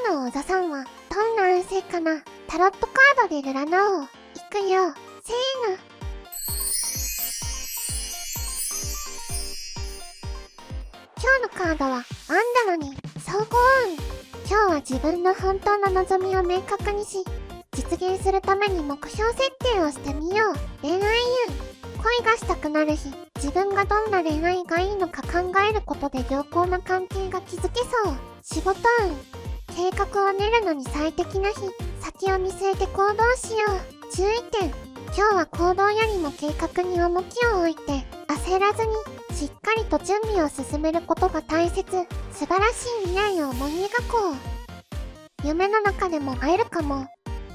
日の小田さんはどんな運勢かな。タロットカードで占おう。いくよ。せーの。今日のカードはアンダロニー、総合運。今日は自分の本当の望みを明確にし、実現するために目標設定をしてみよう。恋愛運。恋がしたくなる日。自分がどんな恋愛がいいのか考えることで良好な関係が築けそう。仕事運。計画を練るのに最適な日。先を見据えて行動しよう。注意点。今日は行動よりも計画に重きを置いて、焦らずに、しっかりと準備を進めることが大切。素晴らしい未来を思い描こう。夢の中でも会えるかも。